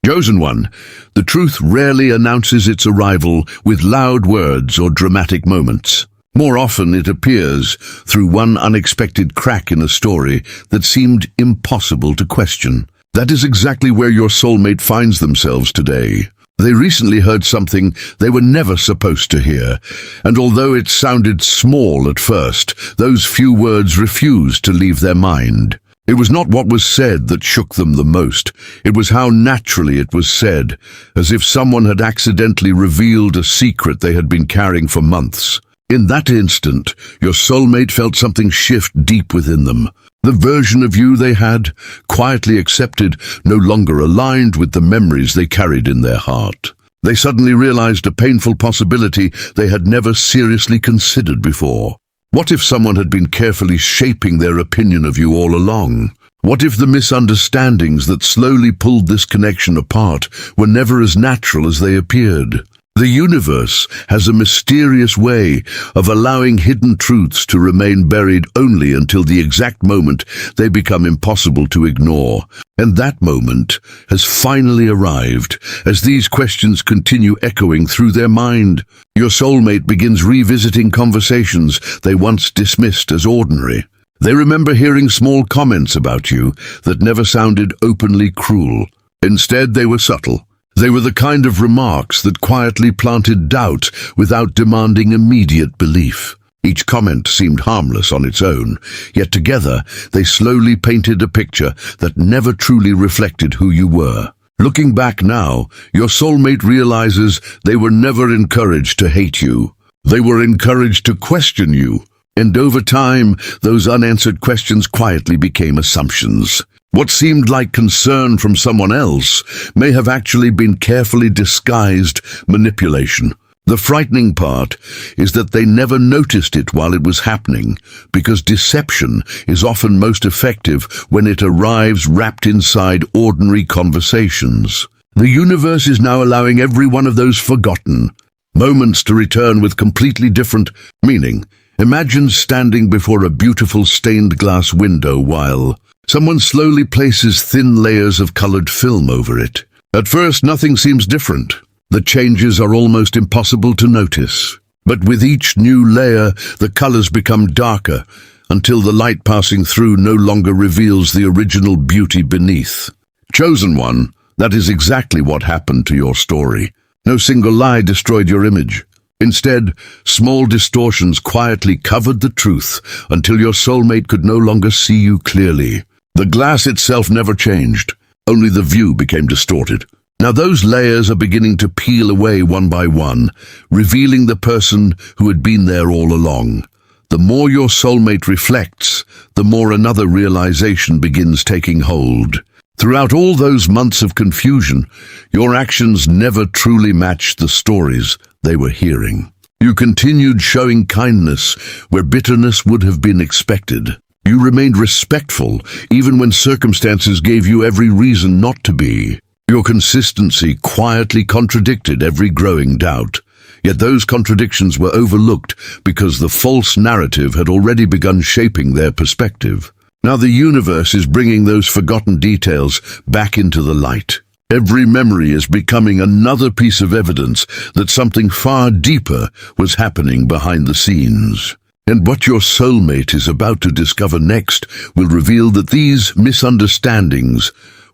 Chosen one, the truth rarely announces its arrival with loud words or dramatic moments. More often it appears through one unexpected crack in a story that seemed impossible to question. That is exactly where your soulmate finds themselves today. They recently heard something they were never supposed to hear, and although it sounded small at first, those few words refused to leave their mind. It was not what was said that shook them the most. It was how naturally it was said, as if someone had accidentally revealed a secret they had been carrying for months. In that instant, your soulmate felt something shift deep within them. The version of you they had quietly accepted no longer aligned with the memories they carried in their heart. They suddenly realized a painful possibility they had never seriously considered before. What if someone had been carefully shaping their opinion of you all along? What if the misunderstandings that slowly pulled this connection apart were never as natural as they appeared? The universe has a mysterious way of allowing hidden truths to remain buried only until the exact moment they become impossible to ignore. And that moment has finally arrived as these questions continue echoing through their mind. Your soulmate begins revisiting conversations they once dismissed as ordinary. They remember hearing small comments about you that never sounded openly cruel. Instead, they were subtle. They were the kind of remarks that quietly planted doubt without demanding immediate belief. Each comment seemed harmless on its own, yet together they slowly painted a picture that never truly reflected who you were. Looking back now, your soulmate realizes they were never encouraged to hate you. They were encouraged to question you. And over time, those unanswered questions quietly became assumptions. What seemed like concern from someone else may have actually been carefully disguised manipulation. The frightening part is that they never noticed it while it was happening, because deception is often most effective when it arrives wrapped inside ordinary conversations. The universe is now allowing every one of those forgotten moments to return with completely different meaning. Imagine standing before a beautiful stained glass window while someone slowly places thin layers of colored film over it. At first, nothing seems different. The changes are almost impossible to notice. But with each new layer, the colors become darker until the light passing through no longer reveals the original beauty beneath. Chosen one, that is exactly what happened to your story. No single lie destroyed your image. Instead, small distortions quietly covered the truth until your soulmate could no longer see you clearly. The glass itself never changed, only the view became distorted. Now those layers are beginning to peel away one by one, revealing the person who had been there all along. The more your soulmate reflects, the more another realization begins taking hold. Throughout all those months of confusion, your actions never truly matched the stories they were hearing. You continued showing kindness where bitterness would have been expected. You remained respectful even when circumstances gave you every reason not to be. Your consistency quietly contradicted every growing doubt. Yet those contradictions were overlooked because the false narrative had already begun shaping their perspective. Now the universe is bringing those forgotten details back into the light. Every memory is becoming another piece of evidence that something far deeper was happening behind the scenes. And what your soulmate is about to discover next will reveal that these misunderstandings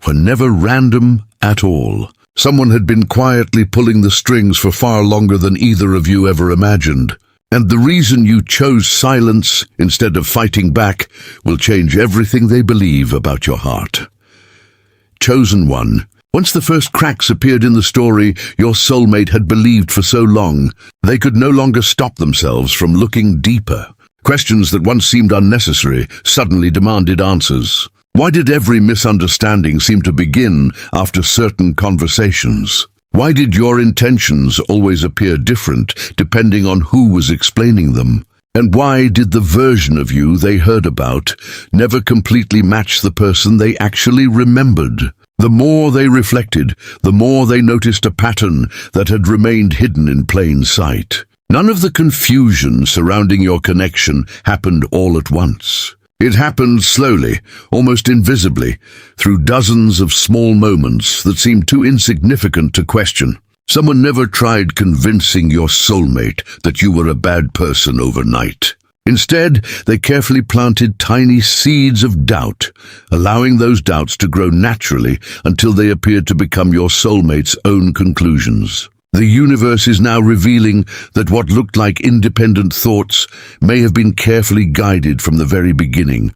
were never random at all. Someone had been quietly pulling the strings for far longer than either of you ever imagined. And the reason you chose silence instead of fighting back will change everything they believe about your heart. Chosen one. Once the first cracks appeared in the story your soulmate had believed for so long, they could no longer stop themselves from looking deeper. Questions that once seemed unnecessary suddenly demanded answers. Why did every misunderstanding seem to begin after certain conversations? Why did your intentions always appear different depending on who was explaining them? And why did the version of you they heard about never completely match the person they actually remembered? The more they reflected, the more they noticed a pattern that had remained hidden in plain sight. None of the confusion surrounding your connection happened all at once. It happened slowly, almost invisibly, through dozens of small moments that seemed too insignificant to question. Someone never tried convincing your soulmate that you were a bad person overnight. Instead, they carefully planted tiny seeds of doubt, allowing those doubts to grow naturally until they appeared to become your soulmate's own conclusions. The universe is now revealing that what looked like independent thoughts may have been carefully guided from the very beginning.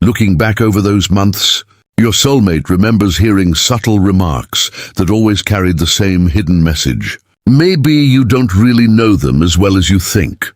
Looking back over those months, your soulmate remembers hearing subtle remarks that always carried the same hidden message. Maybe you don't really know them as well as you think.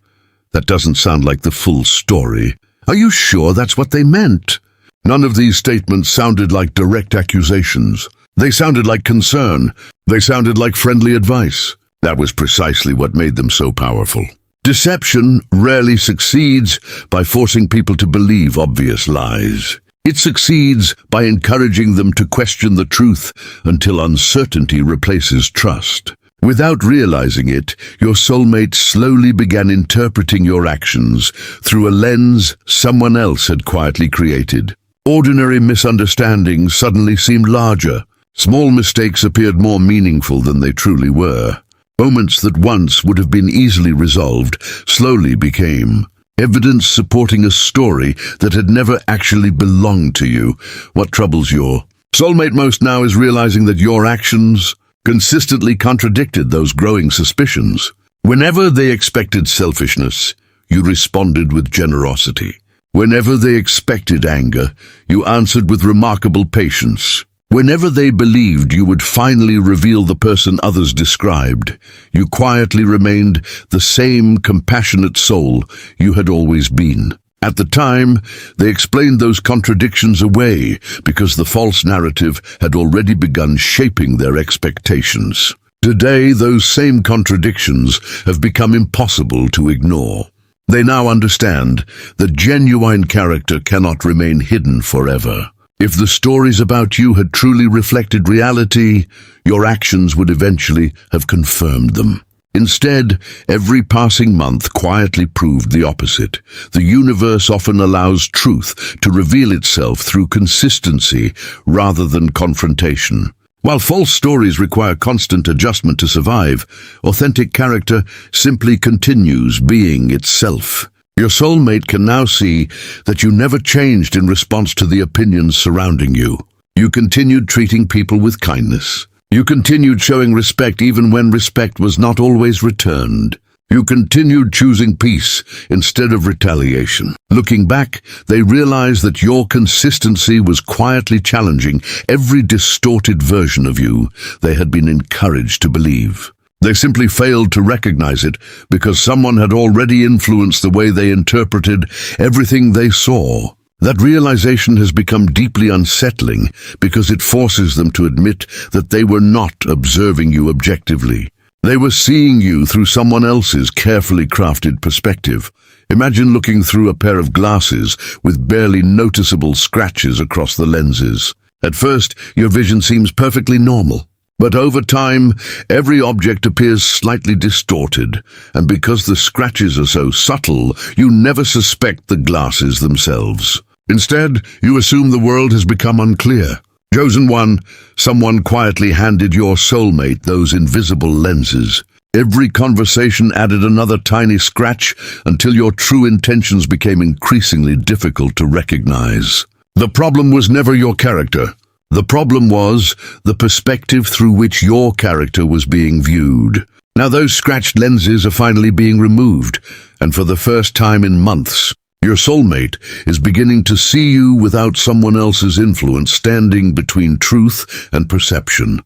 That doesn't sound like the full story. Are you sure that's what they meant? None of these statements sounded like direct accusations. They sounded like concern. They sounded like friendly advice. That was precisely what made them so powerful. Deception rarely succeeds by forcing people to believe obvious lies. It succeeds by encouraging them to question the truth until uncertainty replaces trust. Without realizing it, your soulmate slowly began interpreting your actions through a lens someone else had quietly created. Ordinary misunderstandings suddenly seemed larger. Small mistakes appeared more meaningful than they truly were. Moments that once would have been easily resolved slowly became evidence supporting a story that had never actually belonged to you. What troubles your soulmate most now is realizing that your actions consistently contradicted those growing suspicions. Whenever they expected selfishness, you responded with generosity. Whenever they expected anger, you answered with remarkable patience. Whenever they believed you would finally reveal the person others described, you quietly remained the same compassionate soul you had always been. At the time, they explained those contradictions away because the false narrative had already begun shaping their expectations. Today, those same contradictions have become impossible to ignore. They now understand that genuine character cannot remain hidden forever. If the stories about you had truly reflected reality, your actions would eventually have confirmed them. Instead, every passing month quietly proved the opposite. The universe often allows truth to reveal itself through consistency rather than confrontation. While false stories require constant adjustment to survive, authentic character simply continues being itself. Your soulmate can now see that you never changed in response to the opinions surrounding you. You continued treating people with kindness. You continued showing respect even when respect was not always returned. You continued choosing peace instead of retaliation. Looking back, they realized that your consistency was quietly challenging every distorted version of you they had been encouraged to believe. They simply failed to recognize it because someone had already influenced the way they interpreted everything they saw. That realization has become deeply unsettling because it forces them to admit that they were not observing you objectively. They were seeing you through someone else's carefully crafted perspective. Imagine looking through a pair of glasses with barely noticeable scratches across the lenses. At first, your vision seems perfectly normal. But over time, every object appears slightly distorted, and because the scratches are so subtle, you never suspect the glasses themselves. Instead, you assume the world has become unclear. Chosen one, someone quietly handed your soulmate those invisible lenses. Every conversation added another tiny scratch until your true intentions became increasingly difficult to recognize. The problem was never your character. The problem was the perspective through which your character was being viewed. Now those scratched lenses are finally being removed, and for the first time in months, your soulmate is beginning to see you without someone else's influence standing between truth and perception.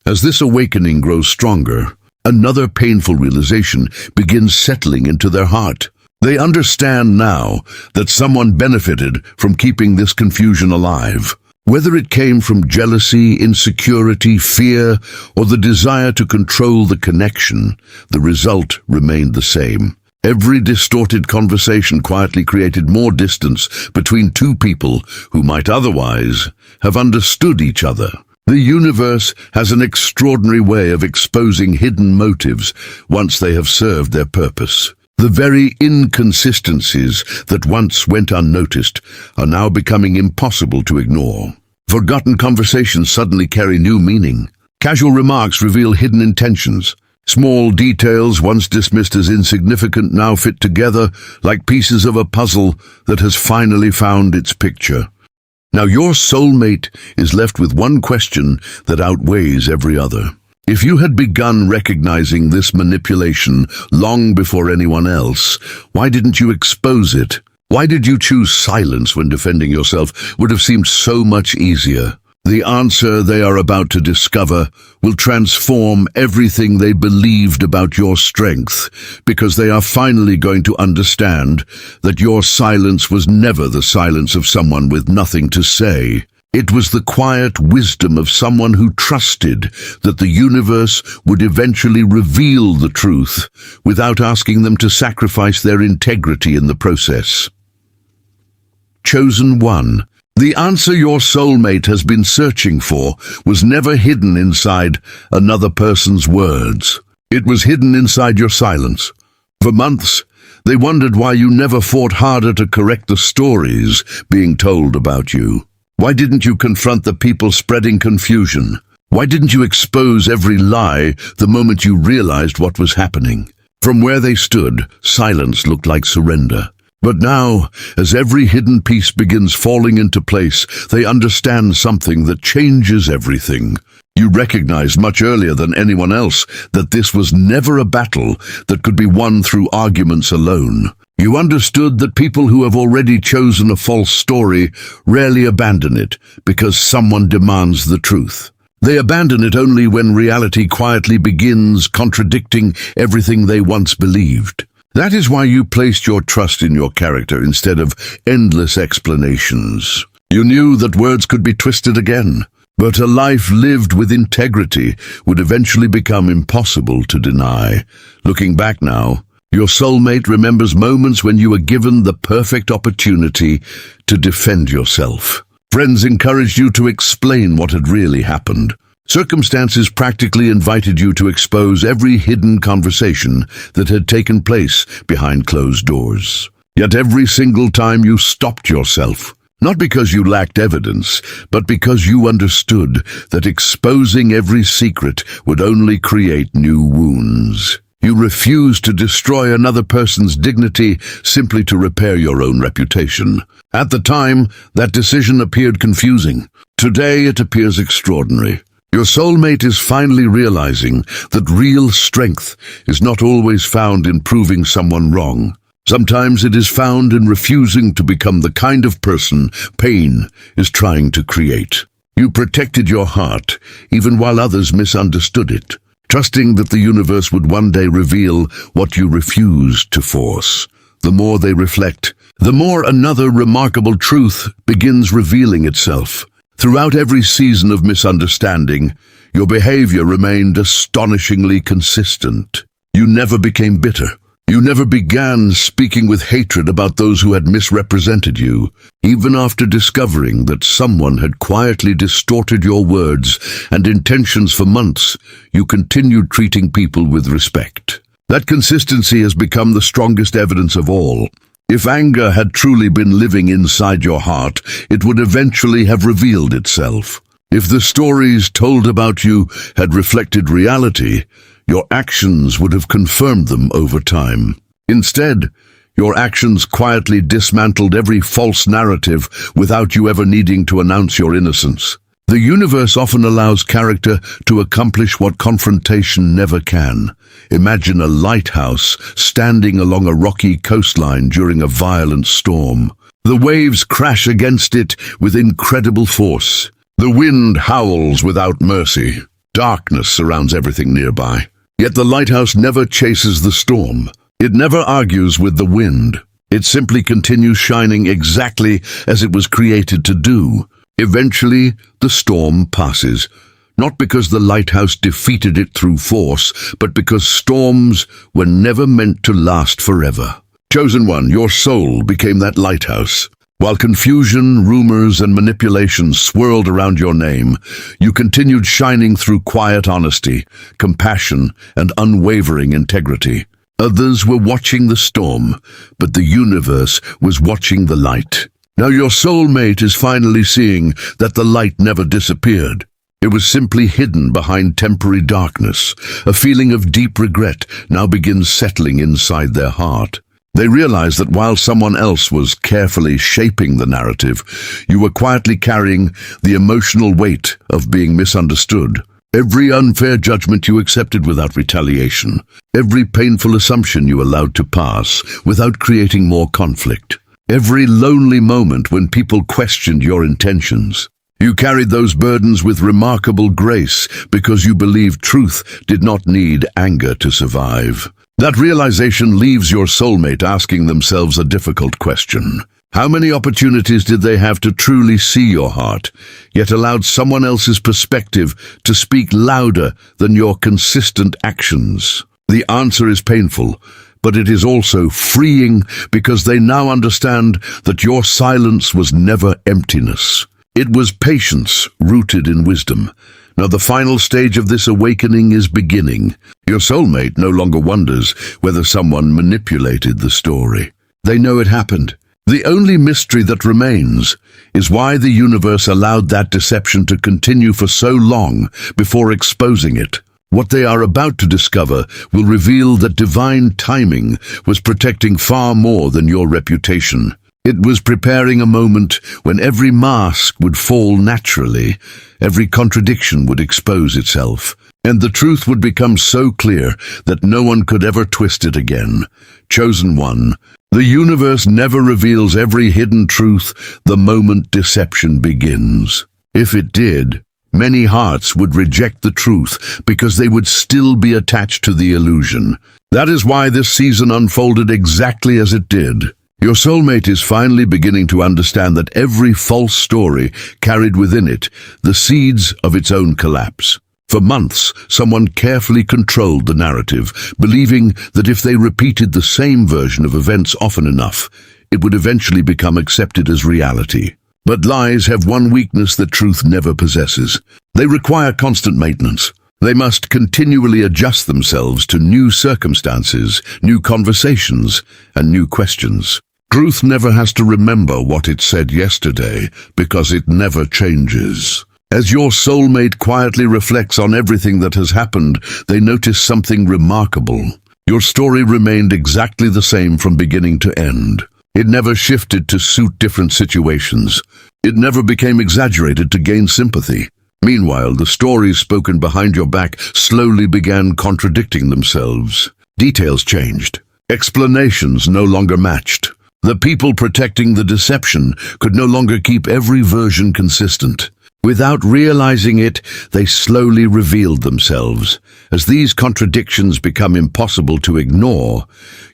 As this awakening grows stronger, another painful realization begins settling into their heart. They understand now that someone benefited from keeping this confusion alive. Whether it came from jealousy, insecurity, fear, or the desire to control the connection, the result remained the same. Every distorted conversation quietly created more distance between two people who might otherwise have understood each other. The universe has an extraordinary way of exposing hidden motives once they have served their purpose. The very inconsistencies that once went unnoticed are now becoming impossible to ignore. Forgotten conversations suddenly carry new meaning. Casual remarks reveal hidden intentions. Small details once dismissed as insignificant now fit together like pieces of a puzzle that has finally found its picture. Now your soulmate is left with one question that outweighs every other. If you had begun recognizing this manipulation long before anyone else, why didn't you expose it? Why did you choose silence when defending yourself would have seemed so much easier? The answer they are about to discover will transform everything they believed about your strength, because they are finally going to understand that your silence was never the silence of someone with nothing to say. It was the quiet wisdom of someone who trusted that the universe would eventually reveal the truth without asking them to sacrifice their integrity in the process. Chosen one. The answer your soulmate has been searching for was never hidden inside another person's words. It was hidden inside your silence. For months, they wondered why you never fought harder to correct the stories being told about you. Why didn't you confront the people spreading confusion? Why didn't you expose every lie the moment you realized what was happening? From where they stood, silence looked like surrender. But now, as every hidden piece begins falling into place, they understand something that changes everything. You recognized much earlier than anyone else that this was never a battle that could be won through arguments alone. You understood that people who have already chosen a false story rarely abandon it because someone demands the truth. They abandon it only when reality quietly begins contradicting everything they once believed. That is why you placed your trust in your character instead of endless explanations. You knew that words could be twisted again, but a life lived with integrity would eventually become impossible to deny. Looking back now, your soulmate remembers moments when you were given the perfect opportunity to defend yourself. Friends encouraged you to explain what had really happened. Circumstances practically invited you to expose every hidden conversation that had taken place behind closed doors. Yet every single time you stopped yourself, not because you lacked evidence, but because you understood that exposing every secret would only create new wounds. You refused to destroy another person's dignity simply to repair your own reputation. At the time, that decision appeared confusing. Today, it appears extraordinary. Your soulmate is finally realizing that real strength is not always found in proving someone wrong. Sometimes it is found in refusing to become the kind of person pain is trying to create. You protected your heart, even while others misunderstood it, trusting that the universe would one day reveal what you refused to force. The more they reflect, the more another remarkable truth begins revealing itself. Throughout every season of misunderstanding, your behavior remained astonishingly consistent. You never became bitter. You never began speaking with hatred about those who had misrepresented you. Even after discovering that someone had quietly distorted your words and intentions for months, you continued treating people with respect. That consistency has become the strongest evidence of all. If anger had truly been living inside your heart, it would eventually have revealed itself. If the stories told about you had reflected reality, your actions would have confirmed them over time. Instead, your actions quietly dismantled every false narrative without you ever needing to announce your innocence. The universe often allows character to accomplish what confrontation never can. Imagine a lighthouse standing along a rocky coastline during a violent storm. The waves crash against it with incredible force. The wind howls without mercy. Darkness surrounds everything nearby. Yet the lighthouse never chases the storm. It never argues with the wind. It simply continues shining exactly as it was created to do. Eventually, the storm passes, not because the lighthouse defeated it through force, but because storms were never meant to last forever. Chosen one, your soul became that lighthouse. While confusion, rumors, and manipulation swirled around your name, you continued shining through quiet honesty, compassion, and unwavering integrity. Others were watching the storm, but the universe was watching the light. Now your soulmate is finally seeing that the light never disappeared. It was simply hidden behind temporary darkness. A feeling of deep regret now begins settling inside their heart. They realize that while someone else was carefully shaping the narrative, you were quietly carrying the emotional weight of being misunderstood. Every unfair judgment you accepted without retaliation. Every painful assumption you allowed to pass without creating more conflict. Every lonely moment when people questioned your intentions. You carried those burdens with remarkable grace because you believed truth did not need anger to survive. That realization leaves your soulmate asking themselves a difficult question. How many opportunities did they have to truly see your heart, yet allowed someone else's perspective to speak louder than your consistent actions? The answer is painful, but it is also freeing because they now understand that your silence was never emptiness. It was patience rooted in wisdom. Now the final stage of this awakening is beginning. Your soulmate no longer wonders whether someone manipulated the story. They know it happened. The only mystery that remains is why the universe allowed that deception to continue for so long before exposing it. What they are about to discover will reveal that divine timing was protecting far more than your reputation. It was preparing a moment when every mask would fall naturally, every contradiction would expose itself, and the truth would become so clear that no one could ever twist it again. Chosen one, the universe never reveals every hidden truth the moment deception begins. If it did, many hearts would reject the truth because they would still be attached to the illusion. That is why this season unfolded exactly as it did. Your soulmate is finally beginning to understand that every false story carried within it the seeds of its own collapse. For months, someone carefully controlled the narrative, believing that if they repeated the same version of events often enough, it would eventually become accepted as reality. But lies have one weakness that truth never possesses. They require constant maintenance. They must continually adjust themselves to new circumstances, new conversations, and new questions. Truth never has to remember what it said yesterday because it never changes. As your soulmate quietly reflects on everything that has happened, they notice something remarkable. Your story remained exactly the same from beginning to end. It never shifted to suit different situations. It never became exaggerated to gain sympathy. Meanwhile, the stories spoken behind your back slowly began contradicting themselves. Details changed. Explanations no longer matched. The people protecting the deception could no longer keep every version consistent. Without realizing it, they slowly revealed themselves. As these contradictions become impossible to ignore,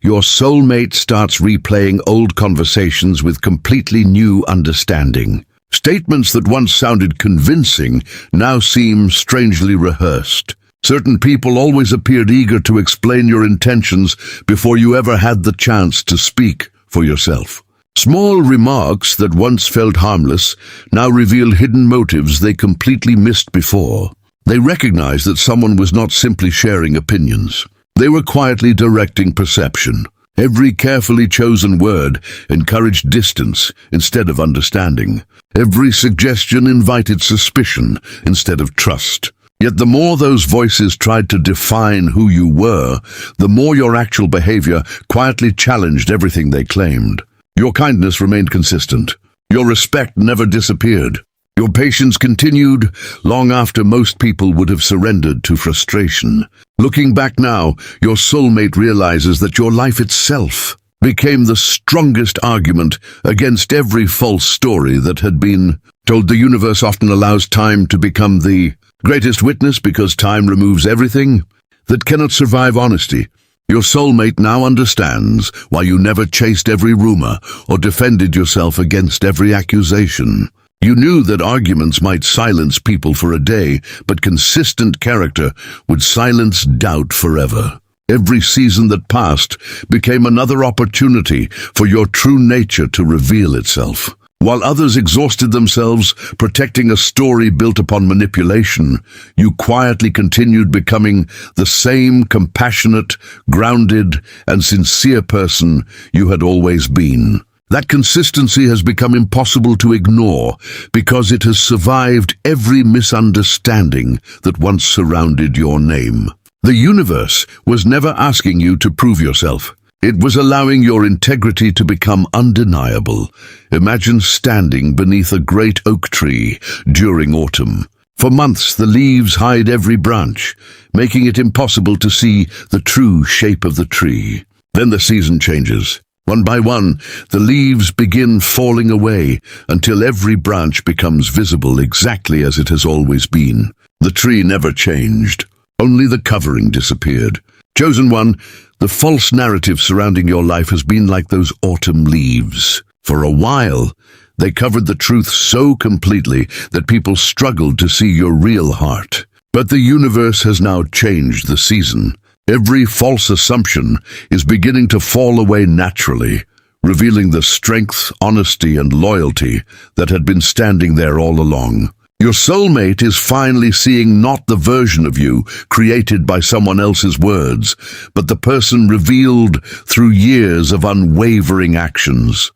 your soulmate starts replaying old conversations with completely new understanding. Statements that once sounded convincing now seem strangely rehearsed. Certain people always appeared eager to explain your intentions before you ever had the chance to speak for yourself. Small remarks that once felt harmless now reveal hidden motives they completely missed before. They recognized that someone was not simply sharing opinions. They were quietly directing perception. Every carefully chosen word encouraged distance instead of understanding. Every suggestion invited suspicion instead of trust. Yet the more those voices tried to define who you were, the more your actual behavior quietly challenged everything they claimed. Your kindness remained consistent. Your respect never disappeared. Your patience continued long after most people would have surrendered to frustration. Looking back now, your soulmate realizes that your life itself became the strongest argument against every false story that had been told. The universe often allows time to become the greatest witness because time removes everything that cannot survive honesty. Your soulmate now understands why you never chased every rumor or defended yourself against every accusation. You knew that arguments might silence people for a day, but consistent character would silence doubt forever. Every season that passed became another opportunity for your true nature to reveal itself. While others exhausted themselves protecting a story built upon manipulation, you quietly continued becoming the same compassionate, grounded, and sincere person you had always been. That consistency has become impossible to ignore because it has survived every misunderstanding that once surrounded your name. The universe was never asking you to prove yourself. It was allowing your integrity to become undeniable. Imagine standing beneath a great oak tree during autumn. For months, the leaves hide every branch, making it impossible to see the true shape of the tree. Then the season changes. One by one, the leaves begin falling away until every branch becomes visible exactly as it has always been. The tree never changed. Only the covering disappeared. Chosen one, the false narrative surrounding your life has been like those autumn leaves. For a while, they covered the truth so completely that people struggled to see your real heart. But the universe has now changed the season. Every false assumption is beginning to fall away naturally, revealing the strength, honesty, and loyalty that had been standing there all along. Your soulmate is finally seeing not the version of you created by someone else's words, but the person revealed through years of unwavering actions.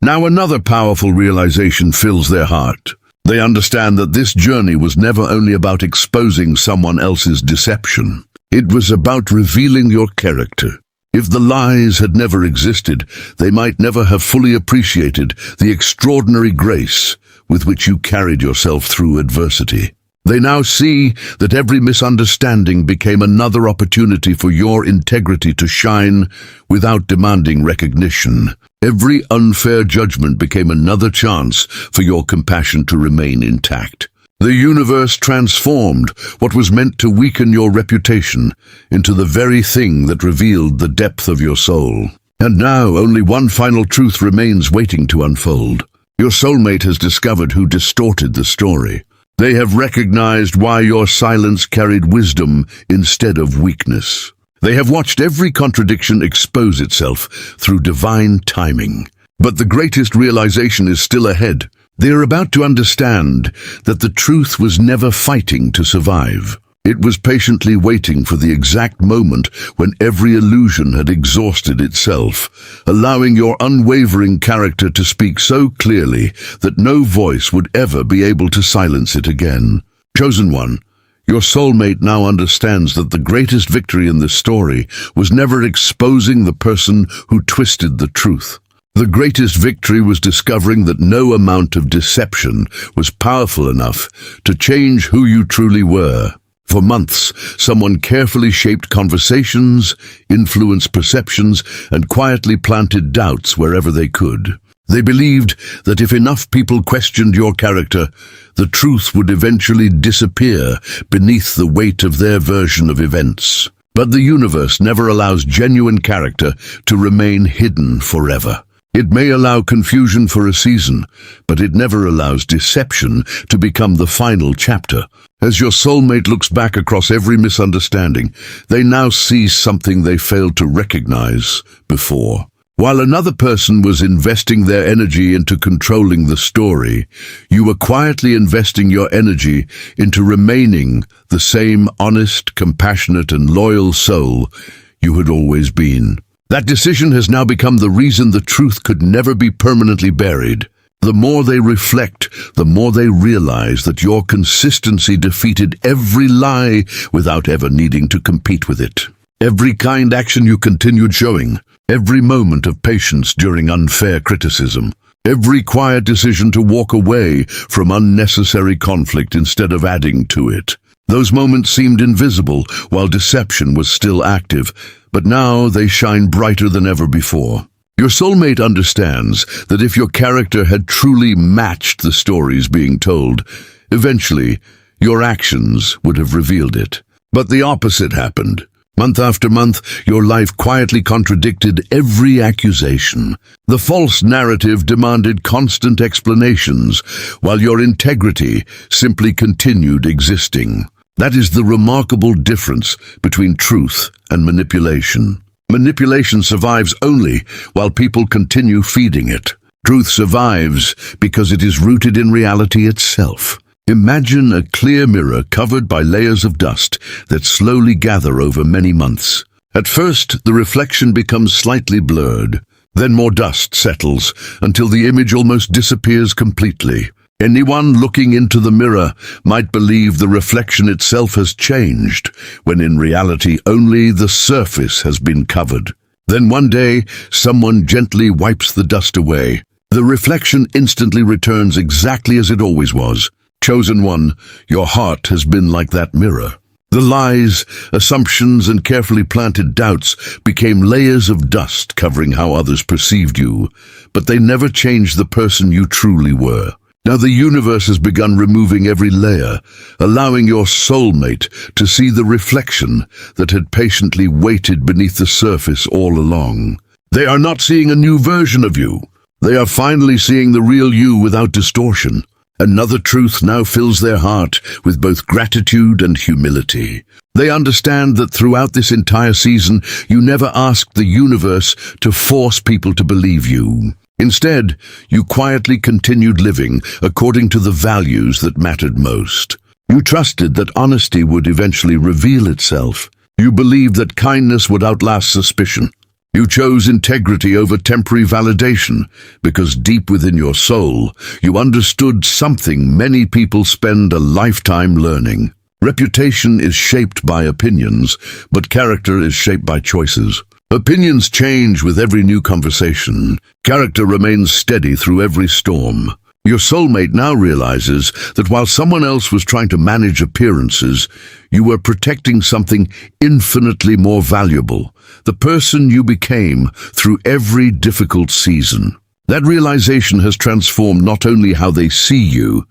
Now another powerful realization fills their heart. They understand that this journey was never only about exposing someone else's deception. It was about revealing your character. If the lies had never existed, they might never have fully appreciated the extraordinary grace with which you carried yourself through adversity. They now see that every misunderstanding became another opportunity for your integrity to shine without demanding recognition. Every unfair judgment became another chance for your compassion to remain intact. The universe transformed what was meant to weaken your reputation into the very thing that revealed the depth of your soul. And now only one final truth remains waiting to unfold. Your soulmate has discovered who distorted the story. They have recognized why your silence carried wisdom instead of weakness. They have watched every contradiction expose itself through divine timing. But the greatest realization is still ahead. They are about to understand that the truth was never fighting to survive. It was patiently waiting for the exact moment when every illusion had exhausted itself, allowing your unwavering character to speak so clearly that no voice would ever be able to silence it again. Chosen one, your soulmate now understands that the greatest victory in this story was never exposing the person who twisted the truth. The greatest victory was discovering that no amount of deception was powerful enough to change who you truly were. For months, someone carefully shaped conversations, influenced perceptions, and quietly planted doubts wherever they could. They believed that if enough people questioned your character, the truth would eventually disappear beneath the weight of their version of events. But the universe never allows genuine character to remain hidden forever. It may allow confusion for a season, but it never allows deception to become the final chapter. As your soulmate looks back across every misunderstanding, they now see something they failed to recognize before. While another person was investing their energy into controlling the story, you were quietly investing your energy into remaining the same honest, compassionate, and loyal soul you had always been. That decision has now become the reason the truth could never be permanently buried. The more they reflect, the more they realize that your consistency defeated every lie without ever needing to compete with it. Every kind action you continued showing, every moment of patience during unfair criticism, every quiet decision to walk away from unnecessary conflict instead of adding to it. Those moments seemed invisible while deception was still active, but now they shine brighter than ever before. Your soulmate understands that if your character had truly matched the stories being told, eventually your actions would have revealed it. But the opposite happened. Month after month, your life quietly contradicted every accusation. The false narrative demanded constant explanations, while your integrity simply continued existing. That is the remarkable difference between truth and manipulation. Manipulation survives only while people continue feeding it. Truth survives because it is rooted in reality itself. Imagine a clear mirror covered by layers of dust that slowly gather over many months. At first, the reflection becomes slightly blurred. Then more dust settles until the image almost disappears completely. Anyone looking into the mirror might believe the reflection itself has changed, when in reality only the surface has been covered. Then one day, someone gently wipes the dust away. The reflection instantly returns exactly as it always was. Chosen one, your heart has been like that mirror. The lies, assumptions, and carefully planted doubts became layers of dust covering how others perceived you, but they never changed the person you truly were. Now the universe has begun removing every layer, allowing your soulmate to see the reflection that had patiently waited beneath the surface all along. They are not seeing a new version of you. They are finally seeing the real you without distortion. Another truth now fills their heart with both gratitude and humility. They understand that throughout this entire season, you never asked the universe to force people to believe you. Instead, you quietly continued living according to the values that mattered most. You trusted that honesty would eventually reveal itself. You believed that kindness would outlast suspicion. You chose integrity over temporary validation because deep within your soul, you understood something many people spend a lifetime learning. Reputation is shaped by opinions, but character is shaped by choices. Opinions change with every new conversation. Character remains steady through every storm. Your soulmate now realizes that while someone else was trying to manage appearances, you were protecting something infinitely more valuable, the person you became through every difficult season. That realization has transformed not only how they see you,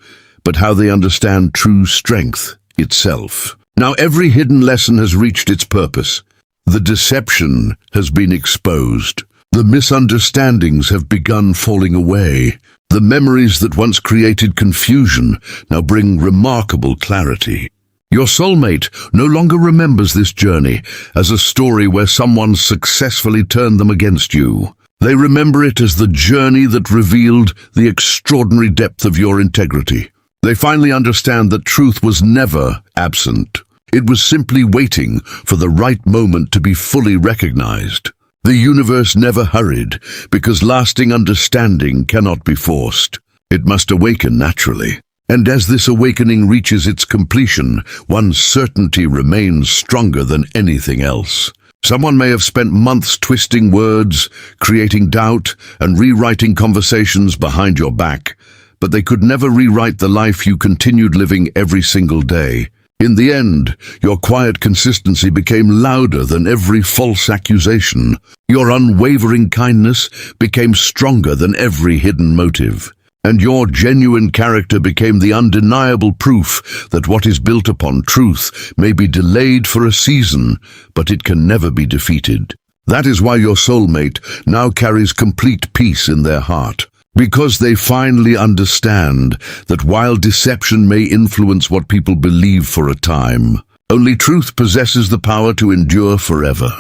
but how they understand true strength itself. Now every hidden lesson has reached its purpose. The deception has been exposed. The misunderstandings have begun falling away. The memories that once created confusion now bring remarkable clarity. Your soulmate no longer remembers this journey as a story where someone successfully turned them against you. They remember it as the journey that revealed the extraordinary depth of your integrity. They finally understand that truth was never absent. It was simply waiting for the right moment to be fully recognized. The universe never hurried, because lasting understanding cannot be forced. It must awaken naturally. And as this awakening reaches its completion, one certainty remains stronger than anything else. Someone may have spent months twisting words, creating doubt, and rewriting conversations behind your back, but they could never rewrite the life you continued living every single day. In the end, your quiet consistency became louder than every false accusation. Your unwavering kindness became stronger than every hidden motive. And your genuine character became the undeniable proof that what is built upon truth may be delayed for a season, but it can never be defeated. That is why your soulmate now carries complete peace in their heart. Because they finally understand that while deception may influence what people believe for a time, only truth possesses the power to endure forever.